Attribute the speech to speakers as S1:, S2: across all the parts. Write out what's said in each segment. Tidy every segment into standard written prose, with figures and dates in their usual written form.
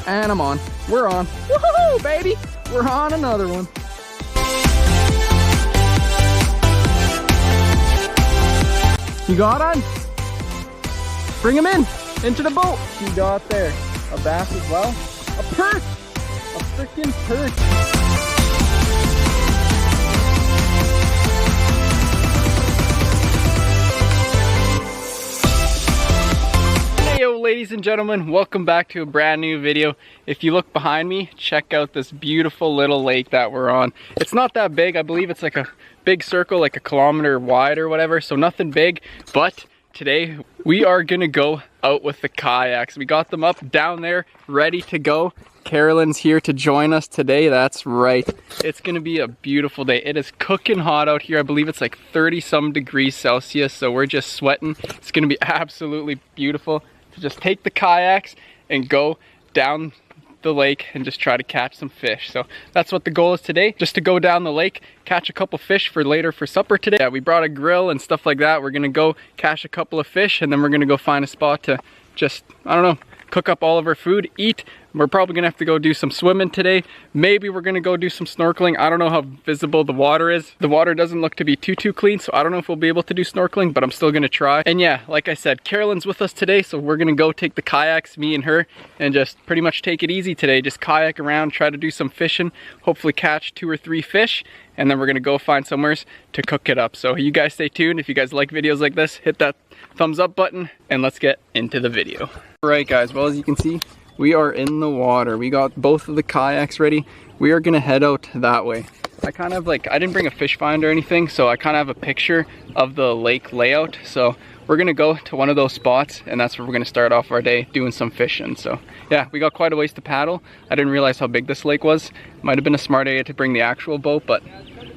S1: And I'm on. We're on. Woohoo, baby! We're on another one. You got on? Bring him in, into the boat. You got there. A bass as well. A perch! A freaking perch. Heyo, ladies and gentlemen, welcome back to a brand new video. If you look behind me, check out this beautiful little lake that we're on. It's not that big. I believe it's like a big circle, like a kilometer wide or whatever, so nothing big. But today we are gonna go out with the kayaks. We got them up down there, ready to go. Carolyn's here to join us today. That's right. It's gonna be a beautiful day. It is cooking hot out here. I believe it's like 30 some degrees Celsius, so we're just sweating. It's gonna be absolutely beautiful to just take the kayaks and go down the lake and just try to catch some fish. So that's what the goal is today, just to go down the lake, catch a couple fish for later for supper today. Yeah, we brought a grill and stuff like that. We're gonna go catch a couple of fish, and then we're gonna go find a spot to just, I don't know, cook up all of our food, eat. We're probably gonna have to go do some swimming today. Maybe we're gonna go do some snorkeling. I don't know how visible the water is. The water doesn't look to be too clean, so I don't know if we'll be able to do snorkeling, but I'm still gonna try. And yeah, like I said, Carolyn's with us today, so we're gonna go take the kayaks, me and her, and just pretty much take it easy today. Just kayak around, try to do some fishing, hopefully catch 2 or 3 fish, and then we're gonna go find somewhere to cook it up. So you guys stay tuned. If you guys like videos like this, hit that thumbs up button, and let's get into the video. All right, guys, well, as you can see, we are in the water. We got both of the kayaks ready. We are gonna head out that way. I kind of like, I didn't bring a fish finder or anything, so I kind of have a picture of the lake layout. So we're gonna go to one of those spots, and that's where we're gonna start off our day doing some fishing. So yeah, we got quite a ways to paddle. I didn't realize how big this lake was. Might have been a smart idea to bring the actual boat, but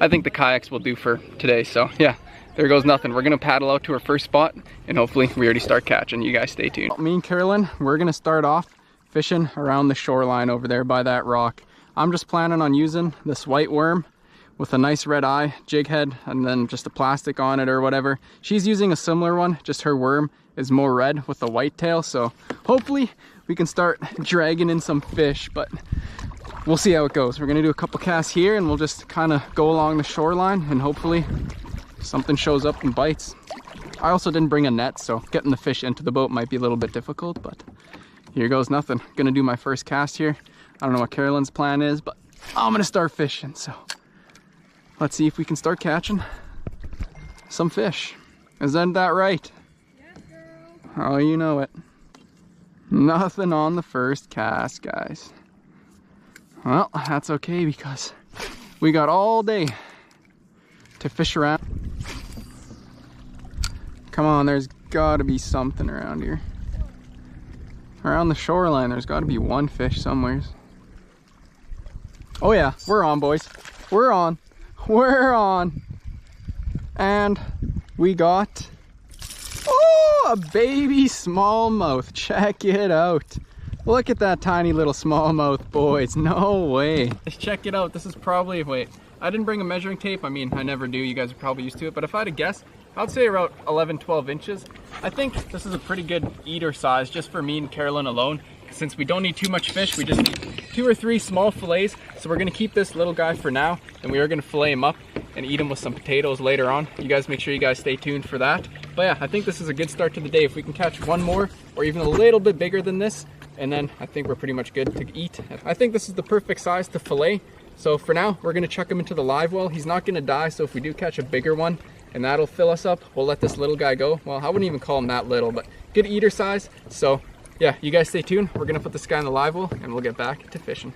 S1: I think the kayaks will do for today. So yeah, there goes nothing. We're gonna paddle out to our first spot, and hopefully we already start catching. You guys stay tuned. Me and Carolyn, we're gonna start off fishing around the shoreline over there by that rock. I'm just planning on using this white worm with a nice red eye, jig head, and then just a plastic on it or whatever. She's using a similar one, just her worm is more red with a white tail, so hopefully we can start dragging in some fish, but we'll see how it goes. We're gonna do a couple casts here, and we'll just kind of go along the shoreline, and hopefully something shows up and bites. I also didn't bring a net, so getting the fish into the boat might be a little bit difficult, but here goes nothing. Gonna do my first cast here. I don't know what Carolyn's plan is, but I'm gonna start fishing. So let's see if we can start catching some fish. Isn't that right?
S2: Yes, girl.
S1: Oh, you know it. Nothing on the first cast, guys. Well, that's okay, because we got all day to fish around. Come on, there's gotta be something around here. Around the shoreline, there's got to be one fish somewhere. Oh yeah, we're on, boys. We're on. We're on. And we got, oh, a baby smallmouth. Check it out. Look at that tiny little smallmouth, boys. No way. Let's check it out. This is probably, wait, I didn't bring a measuring tape. I mean, I never do. You guys are probably used to it. But if I had to guess, I'd say around 11, 12 inches. I think this is a pretty good eater size just for me and Carolyn alone. Since we don't need too much fish, we just need 2 or 3 small fillets. So we're gonna keep this little guy for now, and we are gonna fillet him up and eat him with some potatoes later on. You guys make sure you guys stay tuned for that. But yeah, I think this is a good start to the day. If we can catch one more or even a little bit bigger than this, and then I think we're pretty much good to eat. I think this is the perfect size to fillet. So for now, we're gonna chuck him into the live well. He's not gonna die, so if we do catch a bigger one, and that'll fill us up, we'll let this little guy go. Well, I wouldn't even call him that little, but good eater size. So yeah, you guys stay tuned. We're gonna put this guy in the live well, and we'll get back to fishing.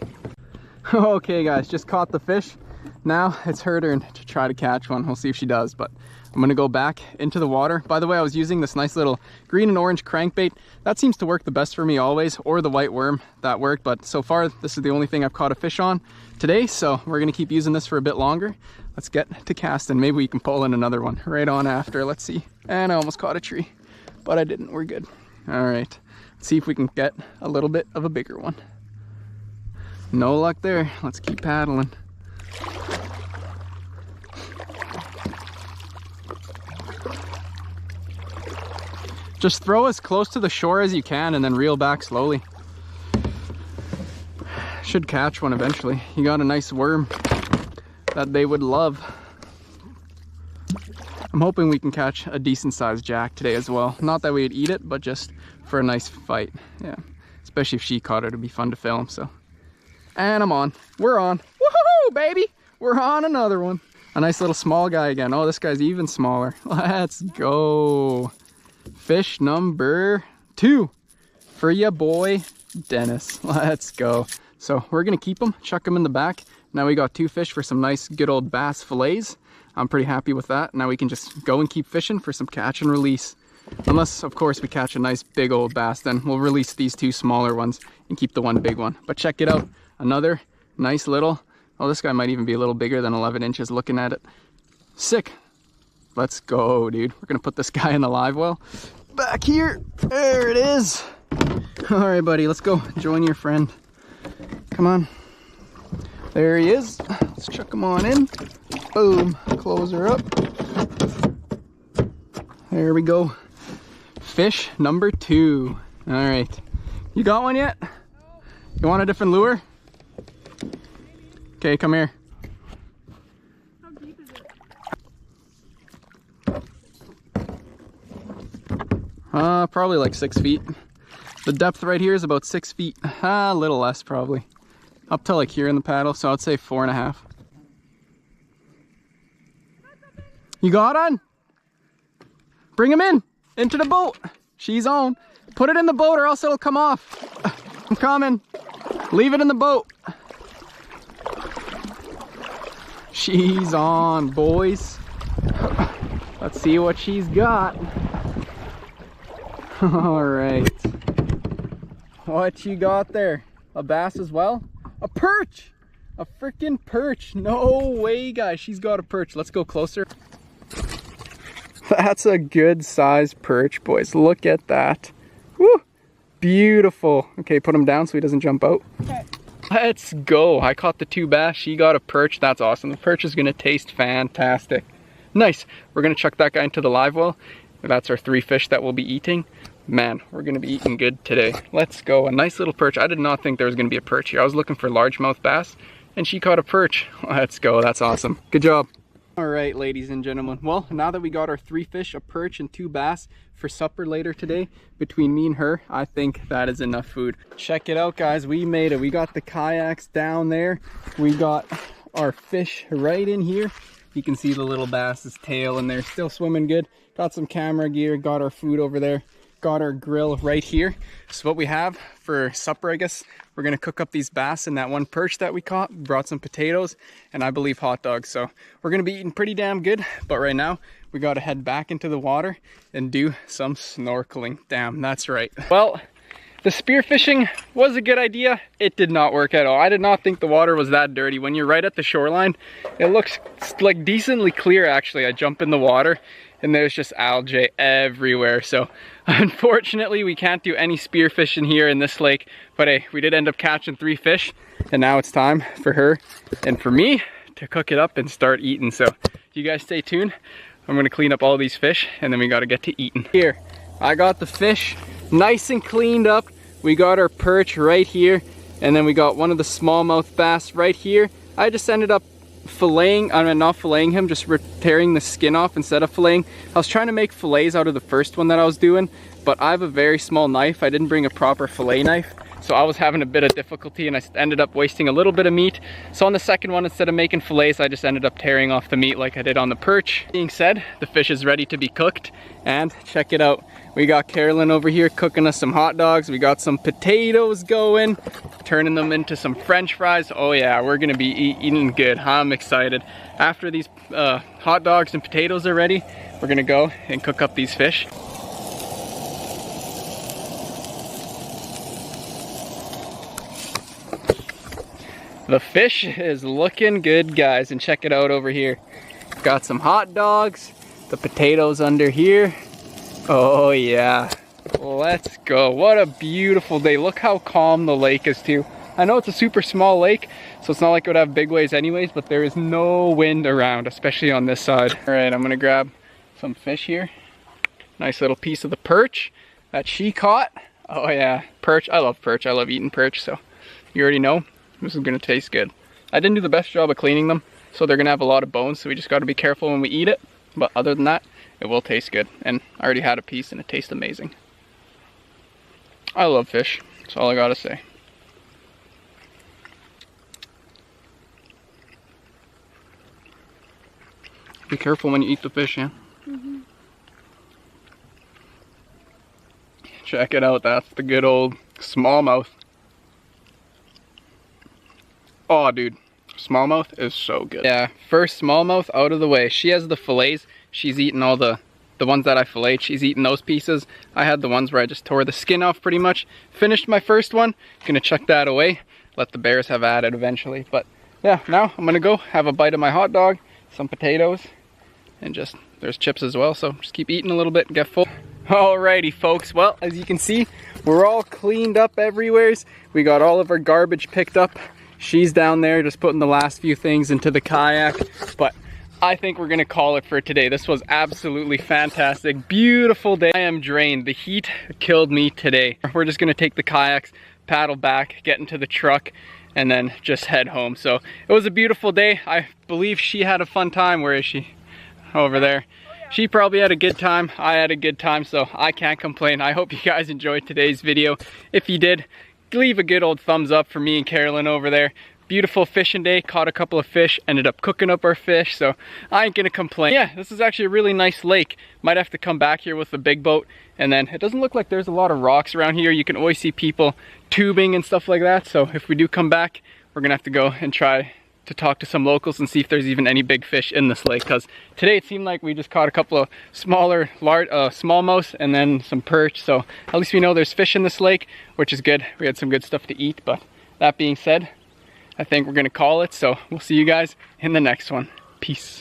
S1: Okay guys, just caught the fish. Now it's her turn to try to catch one. We'll see if she does, but I'm gonna go back into the water. By the way, I was using this nice little green and orange crankbait. That seems to work the best for me always, or the white worm, that worked. But so far, this is the only thing I've caught a fish on today, so we're gonna keep using this for a bit longer. Let's get to casting. Maybe we can pull in another one right on after. Let's see. And I almost caught a tree, but I didn't. We're good. All right, let's see if we can get a little bit of a bigger one. No luck there. Let's keep paddling. Just throw as close to the shore as you can and then reel back slowly. Should catch one eventually. You got a nice worm that they would love. I'm hoping we can catch a decent sized jack today as well. Not that we'd eat it, but just for a nice fight. Yeah, especially if she caught it, it'd be fun to film. So, and I'm on. We're on. Woohoo, baby! We're on another one. A nice little small guy again. Oh, this guy's even smaller. Let's go. Fish number 2 for ya boy, Dennis. Let's go. So we're gonna keep them, chuck them in the back. Now we got 2 fish for some nice good old bass fillets. I'm pretty happy with that. Now we can just go and keep fishing for some catch and release. Unless, of course, we catch a nice big old bass, then we'll release these 2 smaller ones and keep the one big one. But check it out. Another nice little, oh, this guy might even be a little bigger than 11 inches looking at it. Sick. Let's go, dude. We're gonna put this guy in the live well. Back here. There it is. All right, buddy, let's go join your friend. Come on. There he is. Let's chuck him on in. Boom. Close her up. There we go. Fish number 2. All right. You got one yet? You want a different lure? Okay, come here.
S2: How deep is it?
S1: Probably like 6 feet. The depth right here is about 6 feet. A little less probably. Up to like here in the paddle, so I'd say 4.5. You got on? Bring him in, into the boat. She's on. Put it in the boat or else it'll come off. I'm coming. Leave it in the boat. She's on, boys. Let's see what she's got. All right. What you got there? A bass as well? A perch! A freaking perch. No way, guys. She's got a perch. Let's go closer. That's a good sized perch, boys. Look at that. Woo! Beautiful. Okay, put him down so he doesn't jump out.
S2: Okay.
S1: Let's go. I caught the 2 bass. She got a perch. That's awesome. The perch is going to taste fantastic. Nice. We're going to chuck that guy into the live well. That's our 3 fish that we'll be eating. Man, we're going to be eating good today. Let's go. A nice little perch. I did not think there was going to be a perch here. I was looking for largemouth bass and she caught a perch. Let's go. That's awesome. Good job. All right, ladies and gentlemen. Well, now that we got our 3 fish, a perch, and 2 bass for supper later today, between me and her, I think that is enough food. Check it out, guys. We made it. We got the kayaks down there. We got our fish right in here. You can see the little bass's tail in there, still swimming good. Got some camera gear, got our food over there. Got our grill right here. So what we have for supper, I guess, we're gonna cook up these bass and that 1 perch that we caught. Brought some potatoes and I believe hot dogs. So we're gonna be eating pretty damn good. But right now we gotta head back into the water and do some snorkeling. Damn, that's right. Well, the spearfishing was a good idea. It did not work at all. I did not think the water was that dirty. When you're right at the shoreline, it looks like decently clear actually. I jump in the water and there's just algae everywhere. So unfortunately we can't do any spearfishing here in this lake, but hey, we did end up catching 3 fish and now it's time for her and for me to cook it up and start eating. So you guys stay tuned. I'm gonna clean up all these fish and then we gotta get to eating. Here, I got the fish nice and cleaned up. We got our perch right here and then we got one of the smallmouth bass right here. I just ended up filleting, I mean not filleting him, just tearing the skin off instead of filleting. I was trying to make fillets out of the first one that I was doing, but I have a very small knife. I didn't bring a proper fillet knife, so I was having a bit of difficulty and I ended up wasting a little bit of meat. So on the second one, instead of making fillets, I just ended up tearing off the meat like I did on the perch. Being said, the fish is ready to be cooked and check it out. We got Carolyn over here cooking us some hot dogs. We got some potatoes going, turning them into some French fries. Oh yeah, we're gonna be eating good. I'm excited. After these hot dogs and potatoes are ready, we're gonna go and cook up these fish. The fish is looking good, guys, and check it out over here. Got some hot dogs, the potatoes under here. Oh yeah, let's go. What a beautiful day. Look how calm the lake is too. I know it's a super small lake, so it's not like it would have big waves anyways, but there is no wind around, especially on this side. All right, I'm gonna grab some fish here. Nice little piece of the perch that she caught. Oh yeah, perch, I love perch. I love eating perch, so you already know. This is gonna taste good. I didn't do the best job of cleaning them, so they're gonna have a lot of bones, so we just gotta be careful when we eat it. But other than that, it will taste good. And I already had a piece and it tastes amazing. I love fish, that's all I gotta say. Be careful when you eat the fish, yeah?
S2: Mm-hmm.
S1: Check it out, that's the good old smallmouth. Oh, dude, smallmouth is so good. Yeah, first smallmouth out of the way. She has the fillets. She's eaten all the ones that I filleted. She's eaten those pieces. I had the ones where I just tore the skin off pretty much. Finished my first one. Gonna chuck that away. Let the bears have at it eventually. But yeah, now I'm gonna go have a bite of my hot dog, some potatoes, and just, there's chips as well. So just keep eating a little bit and get full. Alrighty folks, well, as you can see, we're all cleaned up everywheres. We got all of our garbage picked up. She's down there just putting the last few things into the kayak, but I think we're gonna call it for today. This was absolutely fantastic. Beautiful day. I am drained. The heat killed me today. We're just gonna take the kayaks, paddle back, get into the truck, and then just head home. So it was a beautiful day. I believe she had a fun time. Where is she? Over there. She probably had a good time. I had a good time, so I can't complain. I hope you guys enjoyed today's video. If you did, leave a good old thumbs up for me and Carolyn over there. Beautiful fishing day, caught a couple of fish, ended up cooking up our fish, so I ain't gonna complain. Yeah, this is actually a really nice lake. Might have to come back here with the big boat, and then it doesn't look like there's a lot of rocks around here. You can always see people tubing and stuff like that, so if we do come back, we're gonna have to go and try to talk to some locals and see if there's even any big fish in this lake, because today it seemed like we just caught a couple of smaller smallmouth and then some perch, so at least we know there's fish in this lake, which is good. We had some good stuff to eat, but that being said, I think we're gonna call it, so we'll see you guys in the next one. Peace.